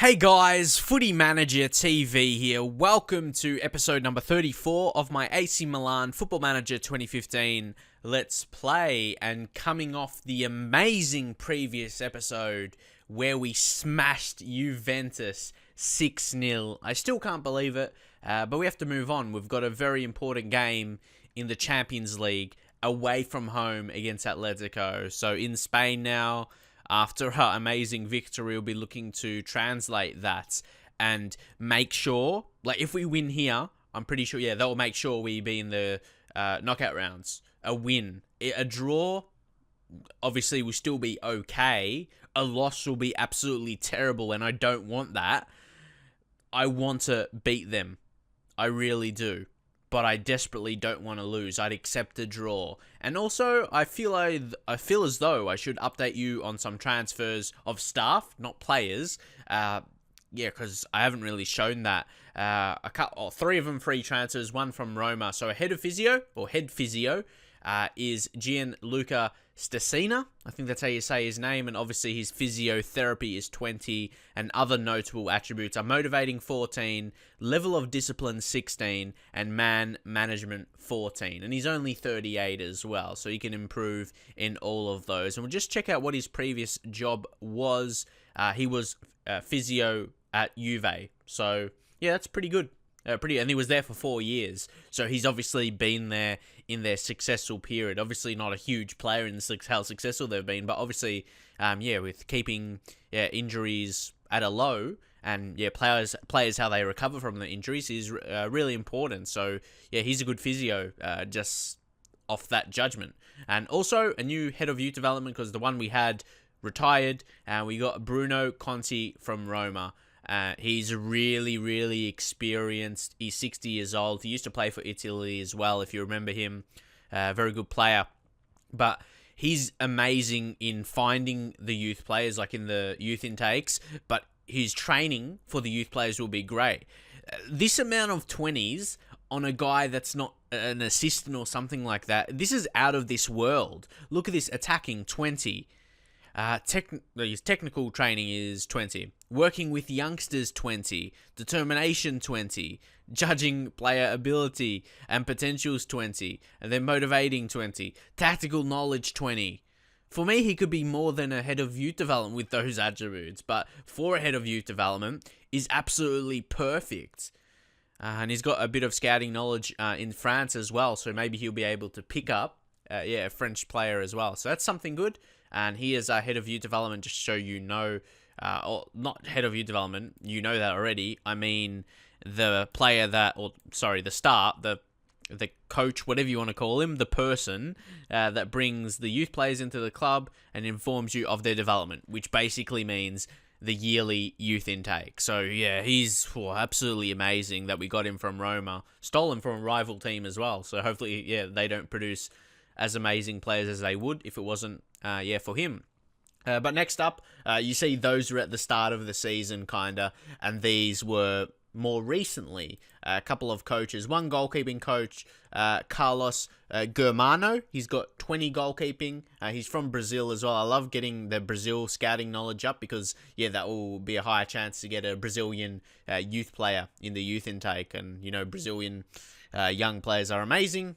Hey guys, Footy Manager TV here. Welcome to episode number 34 of my AC Milan Football Manager 2015 Let's Play. And coming off the amazing previous episode where we smashed Juventus 6-0. I still can't believe it, but we have to move on. We've got a very important game in the Champions League away from home against Atletico. So in Spain now. After our amazing victory, we'll be looking to translate that and make sure, like if we win here, I'm pretty sure, that will make sure we be in the knockout rounds. A win. A draw, obviously, will still be okay. A loss will be absolutely terrible, and I don't want that. I want to beat them. I really do. But I desperately don't want to lose. I'd accept a draw. And also, I feel as though I should update you on some transfers of staff, not players. Because I haven't really shown that. Three of them free transfers, one from Roma. So a head physio is Gianluca Stasina. I think that's how you say his name. And obviously his physiotherapy is 20. And other notable attributes are motivating 14, level of discipline 16, and man management 14. And he's only 38 as well. So he can improve in all of those. And we'll just check out what his previous job was. He was physio at Juve. So yeah, that's pretty good. And he was there for 4 years. So he's obviously been there in their successful period. Obviously not a huge player in how successful they've been, but obviously, with keeping injuries at a low and players how they recover from the injuries is really important. So yeah, he's a good physio just off that judgment. And also a new head of youth development because the one we had retired. We got Bruno Conti from Roma. He's really, really experienced. He's 60 years old. He used to play for Italy as well, if you remember him. Very good player. But he's amazing in finding the youth players, like in the youth intakes. But his training for the youth players will be great. This amount of 20s on a guy that's not an assistant or something like that, this is out of this world. Look at this, attacking 20. His technical training is 20. Working with youngsters 20. Determination 20. Judging player ability and potentials 20. And then motivating 20. Tactical knowledge 20. For me, he could be more than a head of youth development with those attributes. But for a head of youth development, is absolutely perfect. And he's got a bit of scouting knowledge in France as well. So maybe he'll be able to pick up a French player as well. So that's something good. And he is head of youth development, just so you know, or not head of youth development, you know that already. I mean, the player the star, the coach, whatever you want to call him, the person that brings the youth players into the club and informs you of their development, which basically means the yearly youth intake. So yeah, he's absolutely amazing that we got him from Roma, stolen from a rival team as well. So hopefully, they don't produce as amazing players as they would if it wasn't for him. But next up, you see those were at the start of the season, kinda, and these were more recently a couple of coaches. One goalkeeping coach, Carlos Germano. He's got 20 goalkeeping. He's from Brazil as well. I love getting the Brazil scouting knowledge up because, that will be a higher chance to get a Brazilian youth player in the youth intake. And, Brazilian young players are amazing.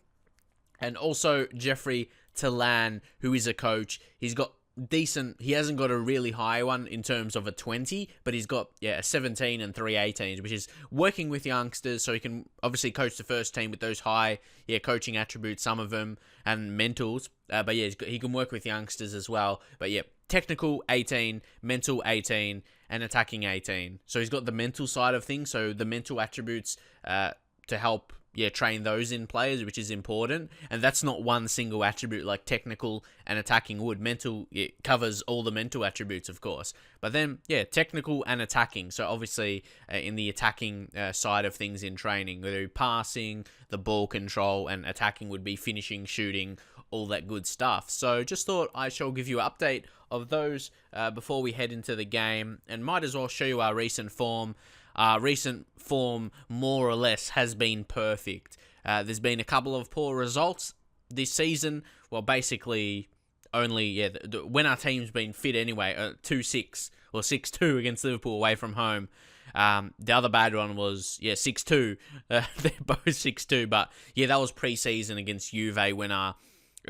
And also Jeffrey Talan, who is a coach. He's got decent, he hasn't got a really high one in terms of a 20, but he's got a 17 and 3 18s, which is working with youngsters, so he can obviously coach the first team with those high coaching attributes, some of them, and mentals. But he can work with youngsters as well. But technical 18, mental 18, and attacking 18. So he's got the mental side of things, so the mental attributes to help train those in players, which is important. And that's not one single attribute like technical and attacking would. Mental, it covers all the mental attributes, of course. But then, technical and attacking. So obviously, in the attacking side of things in training, whether it be passing, the ball control, and attacking would be finishing, shooting, all that good stuff. So just thought I shall give you an update of those before we head into the game. And might as well show you our recent form. Recent form, more or less, has been perfect. There's been a couple of poor results this season. Well, basically, only, when our team's been fit anyway, 2-6 or 6-2 against Liverpool away from home. The other bad one was, 6-2. They're both 6-2. But, yeah, that was pre-season against Juve when our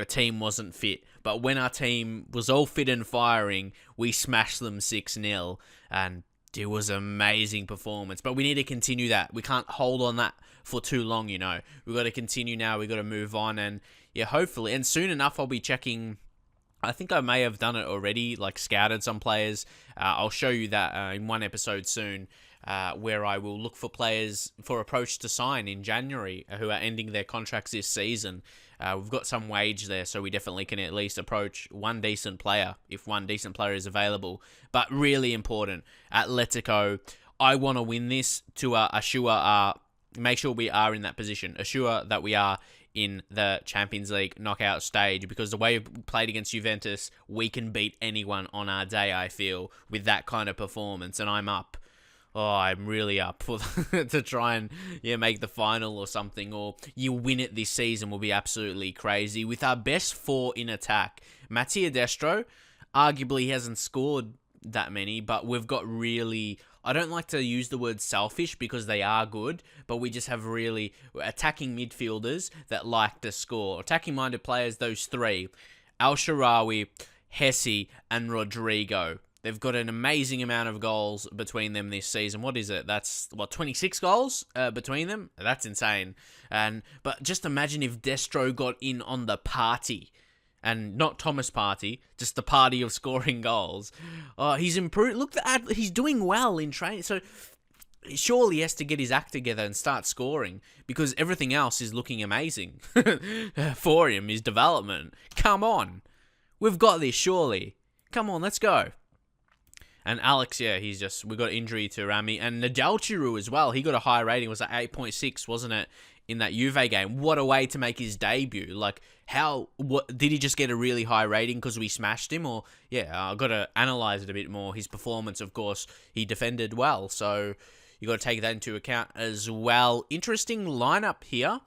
team wasn't fit. But when our team was all fit and firing, we smashed them 6-0. And it was an amazing performance. But we need to continue that. We can't hold on that for too long, We've got to continue now. We've got to move on. And, yeah, hopefully. And soon enough, I'll be checking. I think I may have done it already, like scouted some players. I'll show you that in one episode soon. Where I will look for players for approach to sign in January who are ending their contracts this season. We've got some wage there, so we definitely can at least approach one decent player if one decent player is available. But really important, Atletico, I want to win this to assure, make sure we are in that position, assure that we are in the Champions League knockout stage, because the way we played against Juventus, we can beat anyone on our day, I feel, with that kind of performance, and I'm up. Oh, I'm really up for to try and make the final or something, or you win it this season will be absolutely crazy. With our best four in attack, Mattia Destro, arguably he hasn't scored that many, but we've got really, I don't like to use the word selfish because they are good, but we just have really attacking midfielders that like to score. Attacking-minded players, those three, El-Shaarawy, Hesse, and Rodrigo. They've got an amazing amount of goals between them this season. What is it? That's, 26 goals between them? That's insane. But just imagine if Destro got in on the party. And not Thomas Partey, just the party of scoring goals. He's improved. Look, he's doing well in training. So surely he has to get his act together and start scoring, because everything else is looking amazing for him, his development. Come on. We've got this, surely. Come on, let's go. And Alex, we got injury to Rami. And Nadalchiru as well. He got a high rating. It was like 8.6, wasn't it? In that Juve game. What a way to make his debut. Like, did he just get a really high rating because we smashed him? Or, I've got to analyze it a bit more. His performance, of course, he defended well. So, you got to take that into account as well. Interesting lineup here.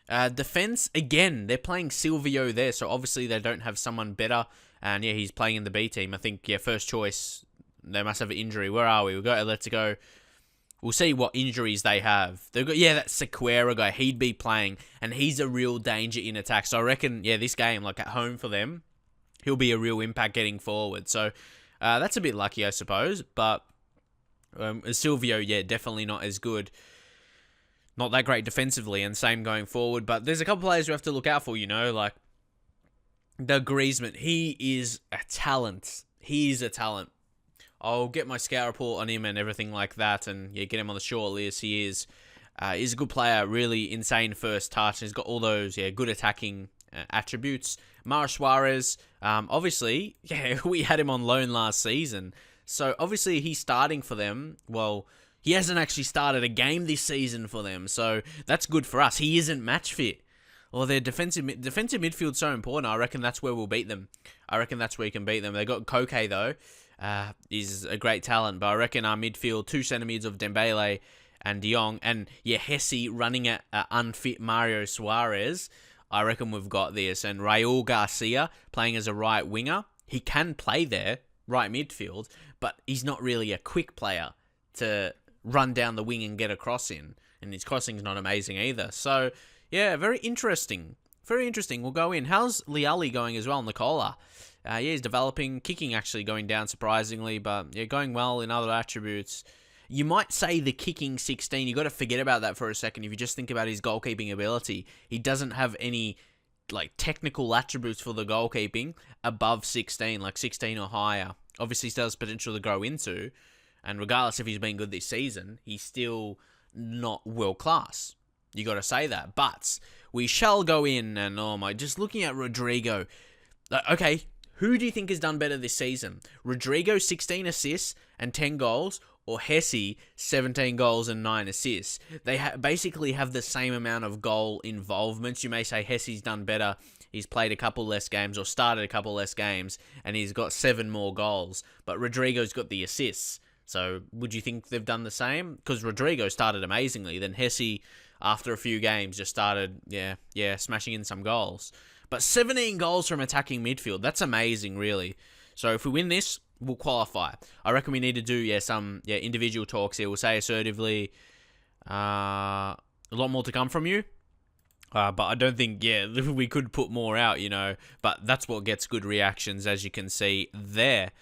Defense, again, they're playing Silvio there. So, obviously, they don't have someone better. And, he's playing in the B team. I think, first choice. They must have an injury. Where are we? We've got Atletico. We'll see what injuries they have. They've got, that Sequeira guy. He'd be playing, and he's a real danger in attack. So I reckon, this game, like at home for them, he'll be a real impact getting forward. So that's a bit lucky, I suppose. But Silvio, definitely not as good. Not that great defensively, and same going forward. But there's a couple players we have to look out for, like the Griezmann. He is a talent. I'll get my scout report on him and everything like that, and get him on the short list. He's a good player, really insane first touch. He's got all those good attacking attributes. Mara Suarez, obviously, we had him on loan last season, so obviously he's starting for them. Well, he hasn't actually started a game this season for them, so that's good for us. He isn't match fit. Well, their defensive midfield's so important. I reckon that's where we'll beat them. I reckon that's where you can beat them. They got Koke though. Is a great talent, but I reckon our midfield, 2 centimeters of Dembele and De Jong, and Hesse running at unfit Mario Suarez, I reckon we've got this. And Raul Garcia playing as a right winger, he can play there, right midfield, but he's not really a quick player to run down the wing and get a cross in, and his crossing's not amazing either. So, very interesting. Very interesting. We'll go in. How's Liali going as well, Nicola? He's developing, kicking actually going down surprisingly, but going well in other attributes. You might say the kicking 16, you got to forget about that for a second if you just think about his goalkeeping ability. He doesn't have any technical attributes for the goalkeeping above 16, like 16 or higher. Obviously still has potential to grow into, and regardless if he's been good this season, he's still not world class. You got to say that, but we shall go in, and just looking at Rodrigo, okay, who do you think has done better this season? Rodrigo, 16 assists and 10 goals, or Hesse, 17 goals and 9 assists? They basically have the same amount of goal involvements. You may say Hesse's done better. He's played a couple less games or started a couple less games, and he's got 7 more goals. But Rodrigo's got the assists. So would you think they've done the same? Because Rodrigo started amazingly. Then Hesse, after a few games, just started, smashing in some goals. But 17 goals from attacking midfield. That's amazing, really. So if we win this, we'll qualify. I reckon we need to do some individual talks here. We'll say assertively, a lot more to come from you. But I don't think, we could put more out, But that's what gets good reactions, as you can see there.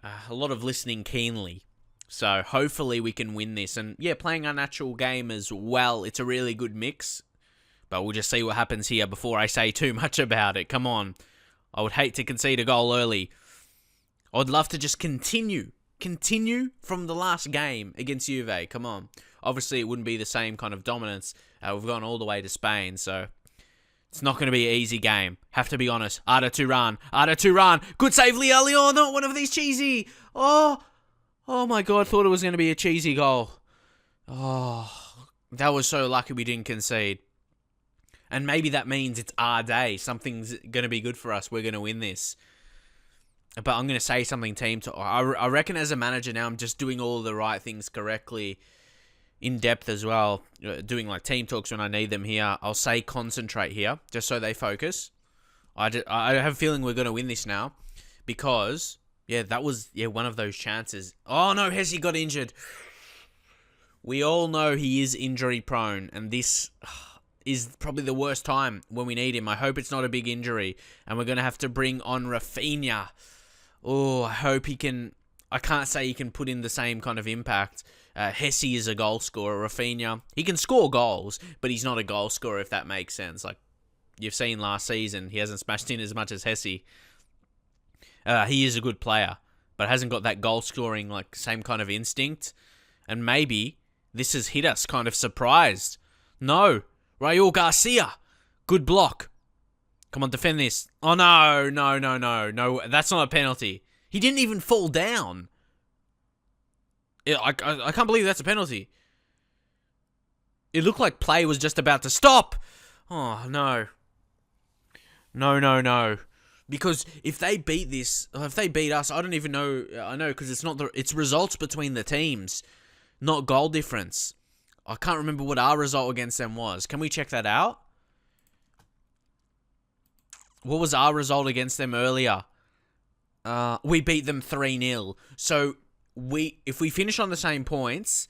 A lot of listening keenly. So hopefully we can win this. And playing our natural game as well. It's a really good mix. But we'll just see what happens here before I say too much about it. Come on. I would hate to concede a goal early. I'd love to just continue from the last game against Juve. Come on. Obviously, it wouldn't be the same kind of dominance. We've gone all the way to Spain, so it's not going to be an easy game. Have to be honest. Arda Turan. Good save, Leo. Not one of these cheesy. Oh my God. Thought it was going to be a cheesy goal. Oh, that was so lucky we didn't concede. And maybe that means it's our day. Something's going to be good for us. We're going to win this. But I'm going to say something, team. I reckon as a manager now, I'm just doing all the right things correctly. In depth as well. Doing like team talks when I need them here. I'll say concentrate here. Just so they focus. I have a feeling we're going to win this now. Because, that was one of those chances. Oh no, Hesse got injured. We all know he is injury prone. And this is probably the worst time when we need him. I hope it's not a big injury. And we're going to have to bring on Rafinha. Oh, I hope he can... I can't say he can put in the same kind of impact. Hesse is a goal scorer. Rafinha, he can score goals, but he's not a goal scorer, if that makes sense. Like you've seen last season, he hasn't smashed in as much as Hesse. He is a good player, but hasn't got that goal scoring, like same kind of instinct. And maybe this has hit us kind of surprised. No. Raul Garcia. Good block. Come on, defend this. Oh, no. No, that's not a penalty. He didn't even fall down. I can't believe that's a penalty. It looked like play was just about to stop. Oh, no. No. Because if they beat us, I don't even know. I know, because it's results between the teams, not goal difference. I can't remember what our result against them was. Can we check that out? What was our result against them earlier? We beat them 3-0. So if we finish on the same points,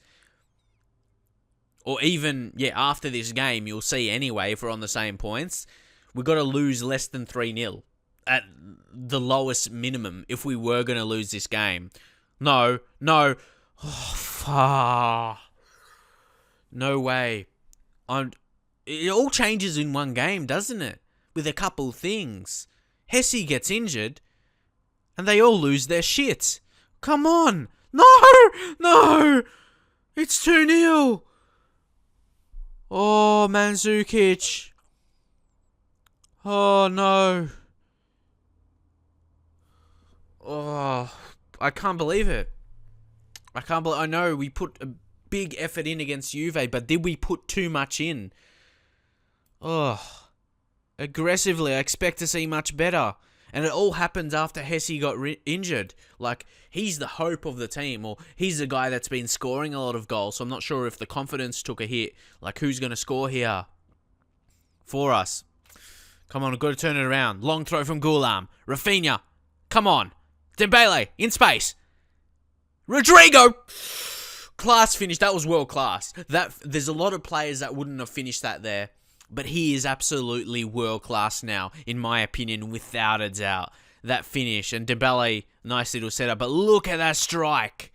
or even after this game, you'll see anyway, if we're on the same points, we've got to lose less than 3-0 at the lowest minimum if we were going to lose this game. No. Oh, no way. It all changes in one game, doesn't it? With a couple things. Hesse gets injured, and they all lose their shit. Come on. No. It's 2-0. Oh, Mandzukic. Oh, no. Oh, I can't believe it. I know we put a big effort in against Juve, but did we put too much in? Oh, aggressively, I expect to see much better. And it all happens after Hesse got injured. Like, he's the hope of the team, or he's the guy that's been scoring a lot of goals. So I'm not sure if the confidence took a hit. Like, who's going to score here for us? Come on, we've got to turn it around. Long throw from Gulam. Rafinha. Come on. Dembele. In space. Rodrigo. Class finish. That was world class. There's a lot of players that wouldn't have finished that there. But he is absolutely world class now, in my opinion, without a doubt. That finish. And Dembele, nice little setup. But look at that strike.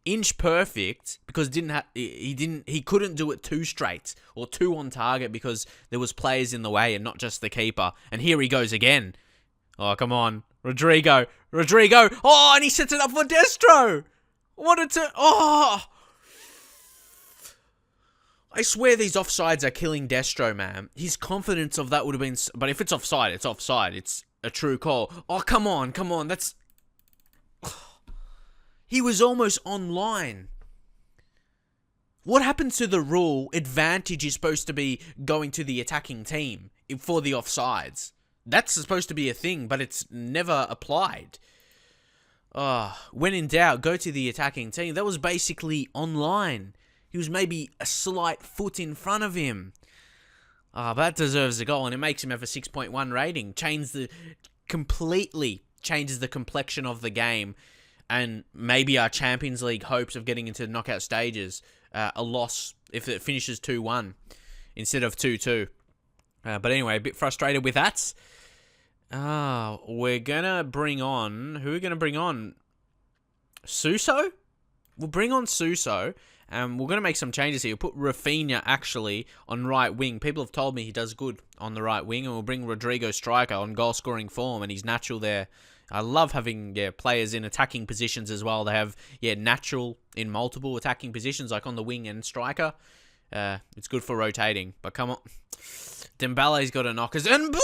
Inch perfect, because he couldn't do it too straight or too on target because there was players in the way and not just the keeper. And here he goes again. Oh, come on. Rodrigo. Oh, and he sets it up for Destro. I swear these offsides are killing Destro, man. His confidence of that would have been... But if it's offside, it's offside. It's a true call. Oh, come on. That's... He was almost online. What happened to the rule advantage is supposed to be going to the attacking team for the offsides? That's supposed to be a thing, but it's never applied. When in doubt, go to the attacking team. That was basically online. He was maybe a slight foot in front of him. But that deserves a goal, and it makes him have a 6.1 rating. Changed completely changes the complexion of the game, and maybe our Champions League hopes of getting into the knockout stages, a loss if it finishes 2-1 instead of 2-2. But anyway, a bit frustrated with that. We're going to bring on... Who are we going to bring on? Suso? We'll bring on Suso. We're going to make some changes here. We'll put Rafinha, actually, on right wing. People have told me he does good on the right wing. And we'll bring Rodrigo striker on goal-scoring form. And he's natural there. I love having players in attacking positions as well. They have natural in multiple attacking positions, like on the wing and striker. It's good for rotating. But come on. Dembele's got a knockers. And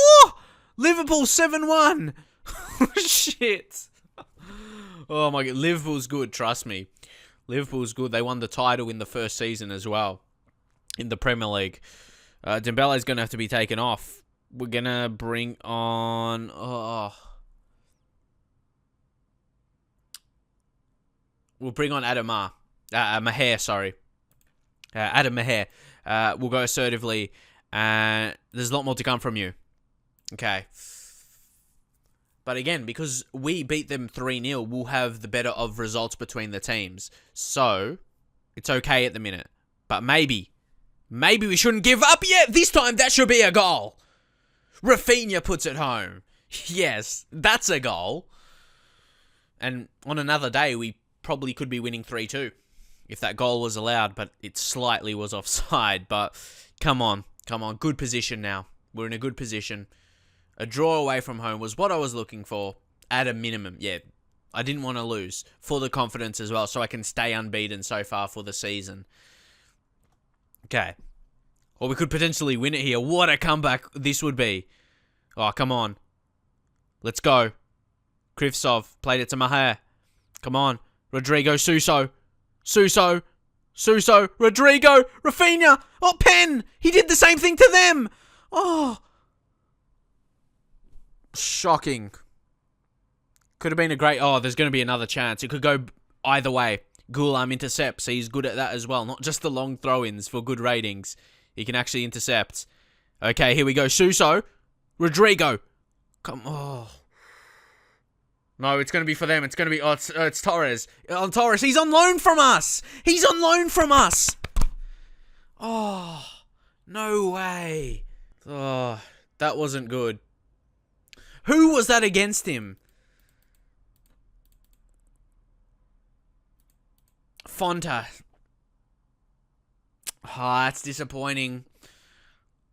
Liverpool 7-1. Shit. Oh my God. Liverpool's good, trust me. Liverpool's good. They won the title in the first season as well. In the Premier League. Dembele's going to have to be taken off. We're going to bring on... We'll bring on Maher, sorry. Adam Maher. We'll go assertively. There's a lot more to come from you. Okay. But again, because we beat them 3-0, we'll have the better of results between the teams. So, it's okay at the minute. But maybe we shouldn't give up yet. This time, that should be a goal. Rafinha puts it home. Yes, that's a goal. And on another day, we probably could be winning 3-2 if that goal was allowed, but it slightly was offside. But come on. Good position now. We're in a good position. A draw away from home was what I was looking for at a minimum. Yeah, I didn't want to lose for the confidence as well, so I can stay unbeaten so far for the season. Okay. Or we could potentially win it here. What a comeback this would be. Oh, come on. Let's go. Krivtsov played it to Maher. Come on. Rodrigo, Suso, Rodrigo, Rafinha. Oh, Pen. He did the same thing to them. Oh. Shocking. Could have been a great... Oh, there's going to be another chance. It could go either way. Gulam intercepts. He's good at that as well. Not just the long throw-ins for good ratings. He can actually intercept. Okay, here we go. Suso. Rodrigo. Come on. No, it's going to be for them. It's going to be... Oh, it's Torres. Torres, he's on loan from us. Oh, no way. Oh, that wasn't good. Who was that against him? Fonta. That's disappointing.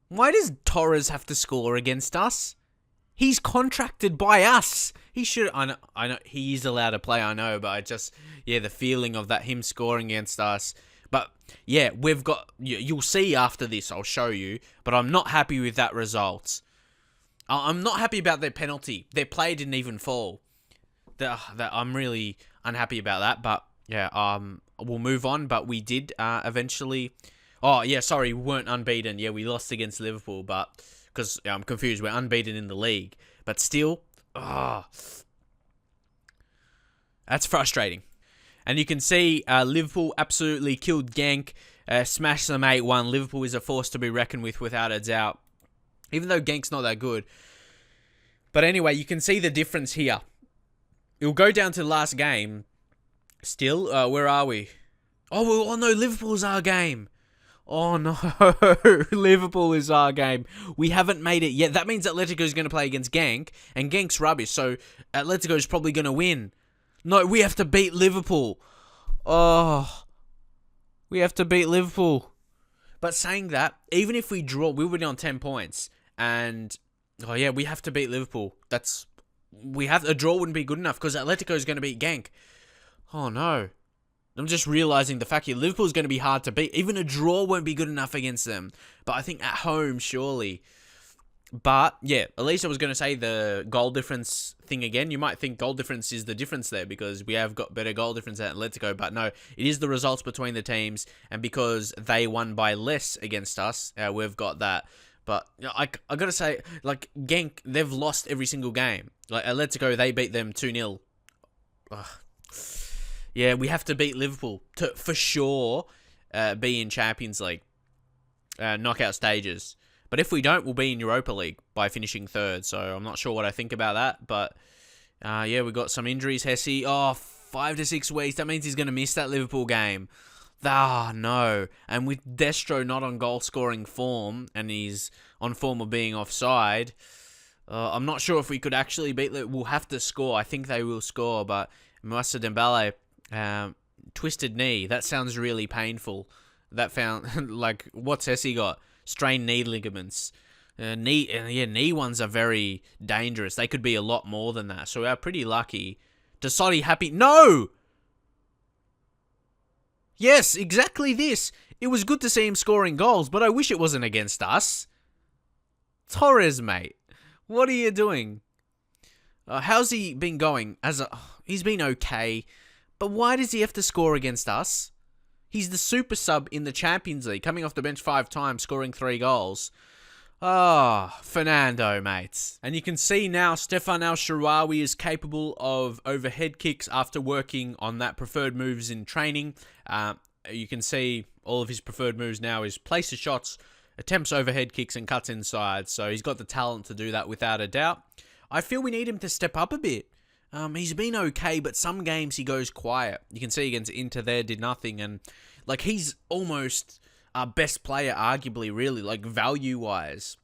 Why does Torres have to score against us? He's contracted by us. He should... I know he is allowed to play, I know, but I just... Yeah, the feeling of that, him scoring against us. But, yeah, we've got... You'll see after this, I'll show you. But I'm not happy with that result. I'm not happy about their penalty. Their play didn't even fall. I'm really unhappy about that. But, yeah, we'll move on. But we did eventually... Oh, yeah, sorry, we weren't unbeaten. Yeah, we lost against Liverpool, but... Because I'm confused. We're unbeaten in the league. But still... that's frustrating. And you can see Liverpool absolutely killed Genk. Smashed them 8-1. Liverpool is a force to be reckoned with without a doubt. Even though Genk's not that good. But anyway, you can see the difference here. It'll go down to the last game. Still, where are we? Oh no, Liverpool's our game. Oh no, Liverpool is our game. We haven't made it yet. That means Atletico's going to play against Genk, and Genk's rubbish, so Atletico's probably going to win. No, we have to beat Liverpool. Oh, we have to beat Liverpool. But saying that, even if we draw, we'll be on 10 points. And, oh yeah, we have to beat Liverpool. A draw wouldn't be good enough, because Atletico's going to beat Genk. Oh no. I'm just realising the fact here, Liverpool's going to be hard to beat. Even a draw won't be good enough against them. But I think at home, surely. But, yeah, at least I was going to say the goal difference thing again. You might think goal difference is the difference there because we have got better goal difference at Atletico. But no, it is the results between the teams. And because they won by less against us, we've got that. But I got to say, like, Genk, they've lost every single game. Like, Atletico, they beat them 2-0. Ugh. Yeah, we have to beat Liverpool to, for sure, be in Champions League knockout stages. But if we don't, we'll be in Europa League by finishing third. So I'm not sure what I think about that. But Yeah, we got some injuries. Hesse, 5 to 6 weeks. That means he's going to miss that Liverpool game. No. And with Destro not on goal-scoring form, and he's on form of being offside, I'm not sure if we could actually beat Liverpool. We'll have to score. I think they will score, but Moussa Dembele, twisted knee. That sounds really painful. What's Hesse got? Strained knee ligaments. Knee ones are very dangerous. They could be a lot more than that. So we are pretty lucky. Dassotti happy? No! Yes, exactly this. It was good to see him scoring goals, but I wish it wasn't against us. Torres, mate. What are you doing? How's he been going? He's been okay, but why does he have to score against us? He's the super sub in the Champions League, coming off the bench 5 times, scoring 3 goals. Fernando, mates. And you can see now Stefan El-Shaarawy is capable of overhead kicks after working on that preferred moves in training. You can see all of his preferred moves now is places shots, attempts overhead kicks, and cuts inside. So he's got the talent to do that without a doubt. I feel we need him to step up a bit. He's been okay, but some games he goes quiet. You can see against Inter there, did nothing. And he's almost our best player, arguably, really, value-wise.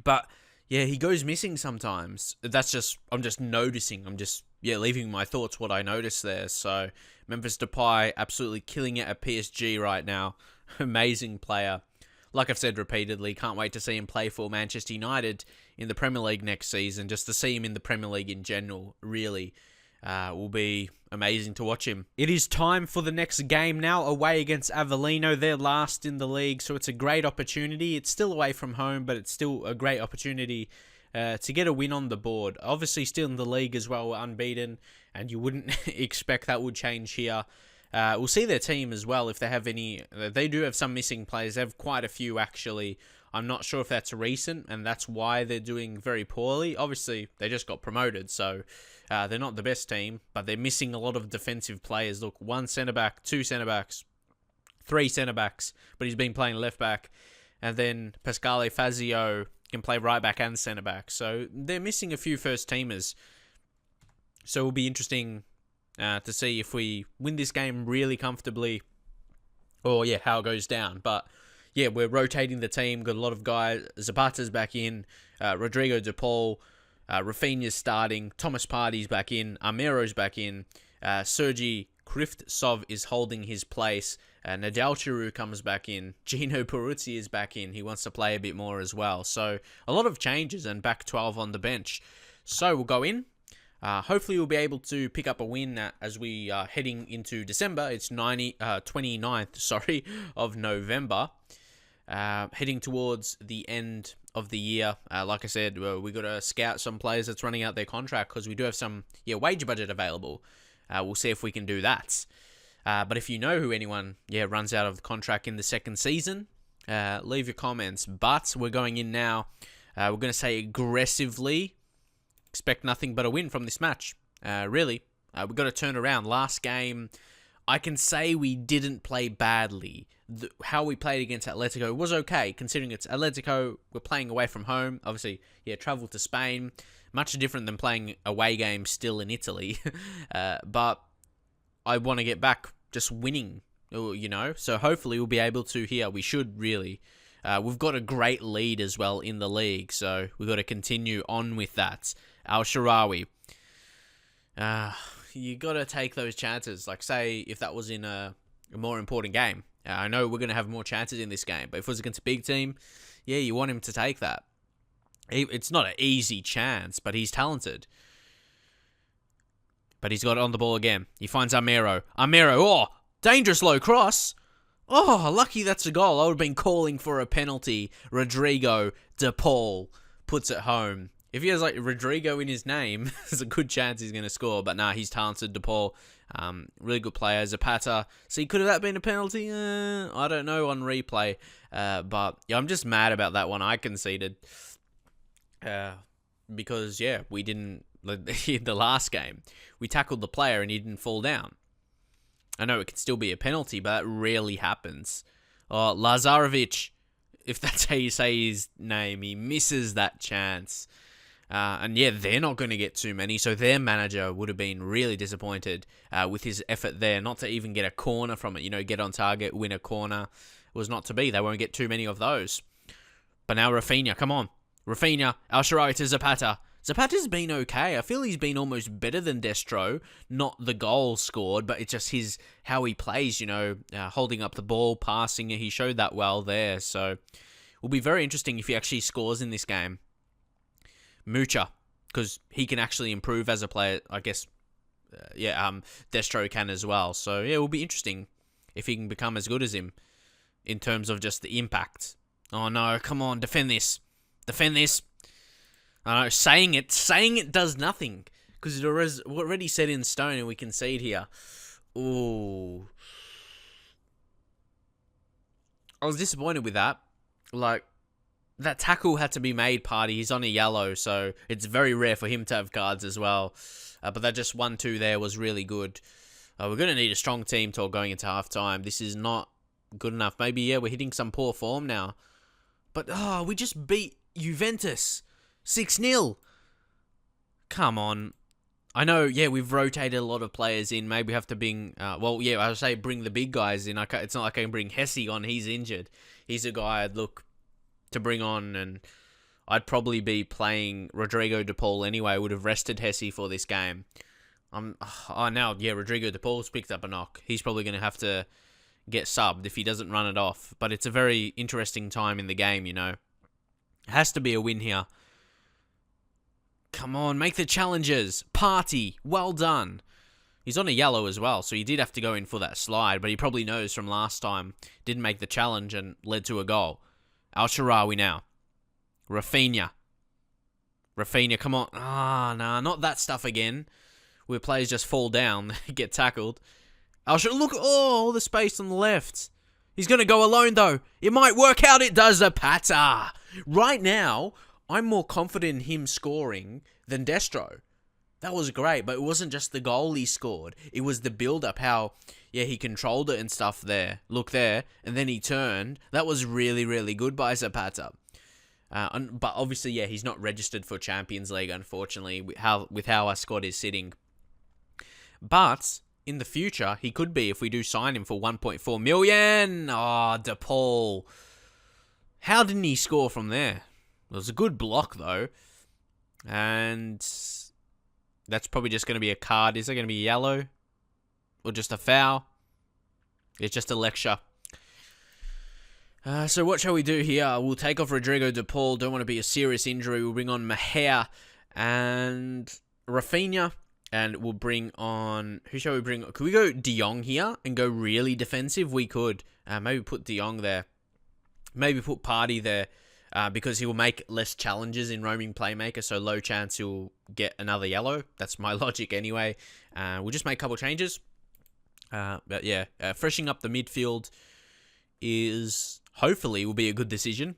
But, yeah, he goes missing sometimes. I'm just noticing. I'm just, leaving my thoughts what I noticed there. So, Memphis Depay absolutely killing it at PSG right now. Amazing player. Like I've said repeatedly, can't wait to see him play for Manchester United in the Premier League next season. Just to see him in the Premier League in general, really, will be amazing to watch him. It is time for the next game now, away against Avellino. They're last in the league, so it's a great opportunity. It's still away from home, but it's still a great opportunity to get a win on the board. Obviously, still in the league as well, unbeaten, and you wouldn't expect that would change here. We'll see their team as well, if they have any. They do have some missing players. They have quite a few, actually. I'm not sure if that's recent, and that's why they're doing very poorly. Obviously, they just got promoted, so they're not the best team, but they're missing a lot of defensive players. Look, 1 centre-back, 2 centre-backs, 3 centre-backs, but he's been playing left-back. And then Pascale Fazio can play right-back and centre-back. So they're missing a few first-teamers. So it will be interesting to see if we win this game really comfortably, or how it goes down. But we're rotating the team, got a lot of guys. Zapata's back in, Rodrigo De Paul, Rafinha's starting, Thomas Partey's back in, Armero's back in, Sergi Krivtsov is holding his place, Nadal comes back in, Gino Peruzzi is back in, he wants to play a bit more as well. So a lot of changes and back 12 on the bench. So we'll go in. Hopefully we'll be able to pick up a win as we are heading into December. It's 29th, of November. Heading towards the end of the year. Like I said, we got to scout some players that's running out their contract, because we do have some wage budget available. We'll see if we can do that. But if you know who anyone runs out of the contract in the second season, leave your comments. But we're going in now. We're going to say aggressively. Expect nothing but a win from this match. Really. We've got to turn around. Last game, I can say we didn't play badly. How we played against Atletico was okay, considering it's Atletico. We're playing away from home. Obviously, travel to Spain. Much different than playing away games still in Italy. But I want to get back just winning, So hopefully we'll be able to here. We should really. We've got a great lead as well in the league, so we've got to continue on with that. El-Shaarawy. You got to take those chances. Say, if that was in a more important game. I know we're going to have more chances in this game, but if it was against a big team, you want him to take that. It's not an easy chance, but he's talented. But he's got it on the ball again. He finds Armero. Dangerous low cross. Lucky that's a goal. I would have been calling for a penalty. Rodrigo De Paul puts it home. If he has Rodrigo in his name, there's a good chance he's going to score. But he's talented, De Paul. Really good player. Zapata. See, could have that been a penalty? I don't know on replay. But I'm just mad about that one. I conceded. Because, we didn't... In the last game, we tackled the player and he didn't fall down. I know it could still be a penalty, but that rarely happens. Lazarevic, if that's how you say his name, he misses that chance. And yeah, they're not going to get too many, so their manager would have been really disappointed with his effort there, not to even get a corner from it, get on target, win a corner. It was not to be. They won't get too many of those. But now Rafinha, come on. Rafinha, Al Sharawi to Zapata. Zapata's been okay. I feel he's been almost better than Destro. Not the goal scored, but it's just how he plays, holding up the ball, passing it. He showed that well there. So it will be very interesting if he actually scores in this game. Mucha, because he can actually improve as a player, I guess. Destro can as well. So yeah, it will be interesting if he can become as good as him in terms of just the impact. Oh no, come on, defend this. Defend this. I know, saying it does nothing. Because it is already set in stone and we can see it here. Ooh. I was disappointed with that. That tackle had to be made, Party. He's on a yellow, so it's very rare for him to have cards as well. But that just 1-2 there was really good. We're going to need a strong team talk going into halftime. This is not good enough. Maybe, yeah, we're hitting some poor form now. But, we just beat Juventus 6-0. Come on. I know, yeah, we've rotated a lot of players in. Maybe we have to bring, I would say bring the big guys in. It's not like I can bring Hesse on. He's injured. He's a guy I'd look to bring on, and I'd probably be playing Rodrigo de Paul anyway. I would have rested Hesse for this game. Rodrigo de Paul's picked up a knock. He's probably going to have to get subbed if he doesn't run it off. But it's a very interesting time in the game, It has to be a win here. Come on, make the challenges. Party, well done. He's on a yellow as well, so he did have to go in for that slide, but he probably knows from last time, didn't make the challenge and led to a goal. Al Sharawi now. Rafinha, come on. Not that stuff again. Where players just fall down, get tackled. Look, all the space on the left. He's going to go alone, though. It might work out. It does. Zapata. Right now, I'm more confident in him scoring than Destro. That was great, but it wasn't just the goal he scored. It was the build-up, how, he controlled it and stuff there. Look there, and then he turned. That was really, really good by Zapata. But obviously, he's not registered for Champions League, unfortunately, with how our squad is sitting. But in the future, he could be if we do sign him for 1.4 million. Oh, De Paul. How didn't he score from there? It was a good block, though. And that's probably just going to be a card. Is it going to be yellow? Or just a foul? It's just a lecture. So what shall we do here? We'll take off Rodrigo de Paul. Don't want to be a serious injury. We'll bring on Mahia and Rafinha. And we'll bring on... Who shall we bring on? Could we go De Jong here and go really defensive? We could. Maybe put De Jong there. Maybe put Party there. Because he will make less challenges in roaming playmaker, so low chance he'll get another yellow. That's my logic anyway. We'll just make a couple changes. Freshening up the midfield is hopefully will be a good decision.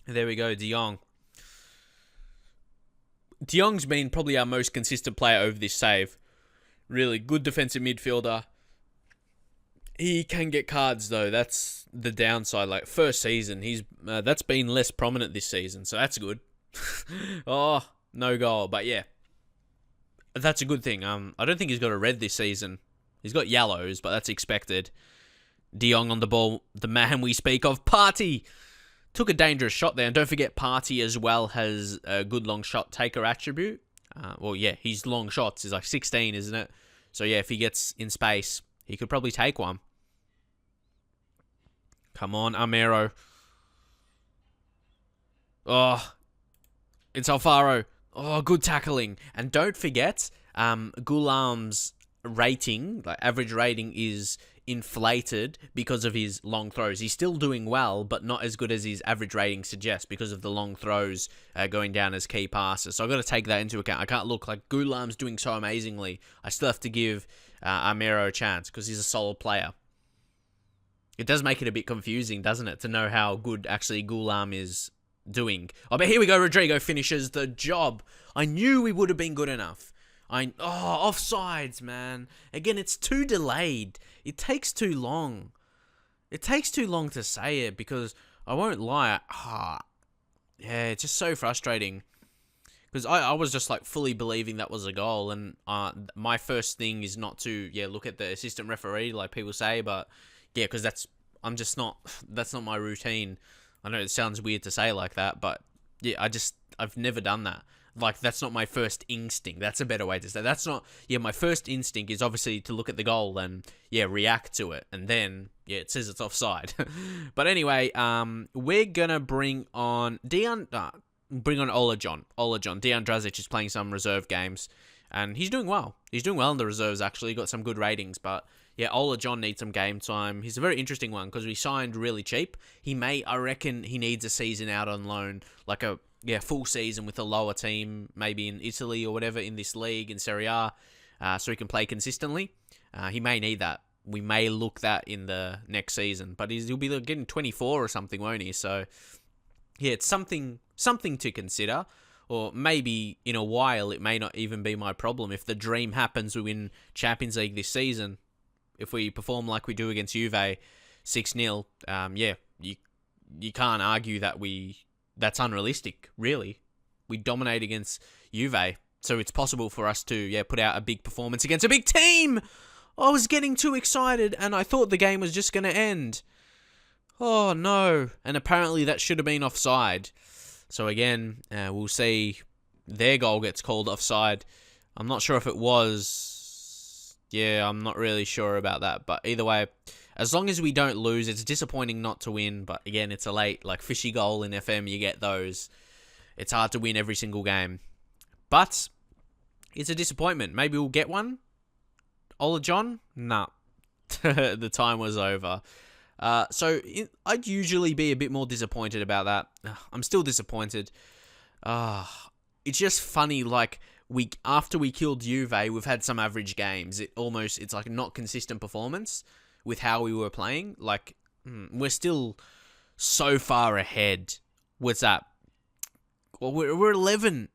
There we go, De Jong. De Jong's been probably our most consistent player over this save. Really good defensive midfielder. He can get cards though. That's the downside. Like first season, that's been less prominent this season, so that's good. Oh, no goal, but yeah, that's a good thing. I don't think he's got a red this season. He's got yellows, but that's expected. De Jong on the ball, the man we speak of. Party took a dangerous shot there, and don't forget Party as well has a good long shot taker attribute. His long shots is like 16, isn't it? So yeah, if he gets in space, he could probably take one. Come on, Amero. Oh, it's Alfaro. Oh, good tackling. And don't forget, Goulam's rating, like average rating, is inflated because of his long throws. He's still doing well, but not as good as his average rating suggests because of the long throws going down as key passes. So I've got to take that into account. I can't look like Goulam's doing so amazingly. I still have to give Amero a chance because he's a solid player. It does make it a bit confusing, doesn't it, to know how good actually Goulam is doing. Oh, but here we go. Rodrigo finishes the job. I knew we would have been good enough. Offsides, man. Again, it's too delayed. It takes too long. It takes too long to say it because I won't lie. It's just so frustrating. because I was just like fully believing that was a goal, and my first thing is not to look at the assistant referee like people say, but because that's not my routine. I know it sounds weird to say like that, but I've never done that. Like, that's not my first instinct. That's a better way to say. That's not... my first instinct is obviously to look at the goal and, react to it. And then, it says it's offside. But anyway, we're going to bring on Ola John. Dejan Drazic is playing some reserve games. And he's doing well. He's doing well in the reserves, actually. Got some good ratings. But, Ola John needs some game time. He's a very interesting one because we signed really cheap. I reckon he needs a season out on loan. Like a... full season with a lower team, maybe in Italy or whatever, in this league, in Serie A, so he can play consistently. He may need that. We may look that in the next season, but he'll be getting 24 or something, won't he? So, it's something to consider, or maybe in a while it may not even be my problem. If the dream happens, we win Champions League this season, if we perform like we do against Juve, 6-0, you can't argue that that's unrealistic, really. We dominate against Juve, so it's possible for us to put out a big performance against a big team. I was getting too excited, and I thought the game was just going to end. Oh, no. And apparently that should have been offside. So again, we'll see. Their goal gets called offside. I'm not sure if it was. I'm not really sure about that. But either way, as long as we don't lose, it's disappointing not to win. But again, it's a late, fishy goal in FM. You get those. It's hard to win every single game. But it's a disappointment. Maybe we'll get one. Ola John? Nah. The time was over. I'd usually be a bit more disappointed about that. I'm still disappointed. It's just funny, after we killed Juve, we've had some average games. It's like not consistent performance with how we were playing. We're still so far ahead. What's that? Well, we're 11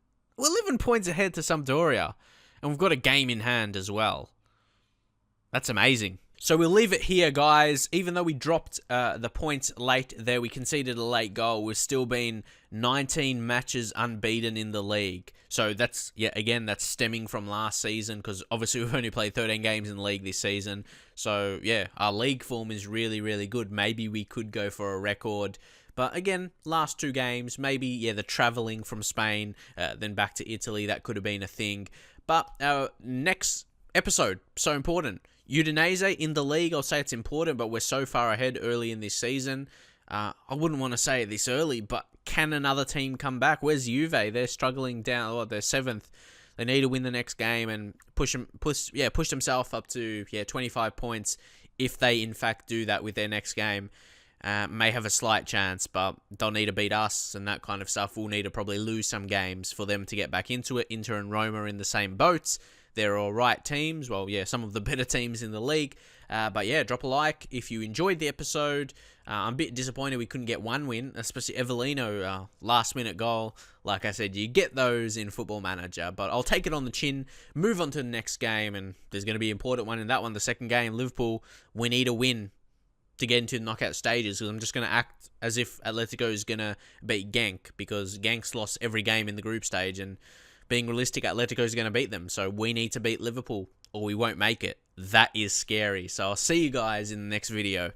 points ahead to Sampdoria, and we've got a game in hand as well. That's amazing. So we'll leave it here, guys. Even though we dropped the points late there, we conceded a late goal. We've still been 19 matches unbeaten in the league. So that's stemming from last season, because obviously we've only played 13 games in the league this season. So our league form is really, really good. Maybe we could go for a record. But again, last 2 games, maybe, the travelling from Spain, then back to Italy, that could have been a thing. But our next episode, so important. Udinese in the league, I'll say it's important, but we're so far ahead early in this season. I wouldn't want to say it this early, but can another team come back? Where's Juve? They're struggling down. They're 7th. They need to win the next game and push themselves up to 25 points. If they in fact do that with their next game, may have a slight chance, but they'll need to beat us and that kind of stuff. We'll need to probably lose some games for them to get back into it. Inter and Roma are in the same boats. They're all right teams. Well, some of the better teams in the league. But drop a like if you enjoyed the episode. I'm a bit disappointed we couldn't get one win, especially Avellino, last-minute goal. Like I said, you get those in Football Manager. But I'll take it on the chin, move on to the next game, and there's going to be an important one in that one. The second game, Liverpool, we need a win to get into the knockout stages, because I'm just going to act as if Atletico is going to beat Genk, because Genk's lost every game in the group stage, and being realistic, Atletico is going to beat them. So we need to beat Liverpool or we won't make it. That is scary. So I'll see you guys in the next video.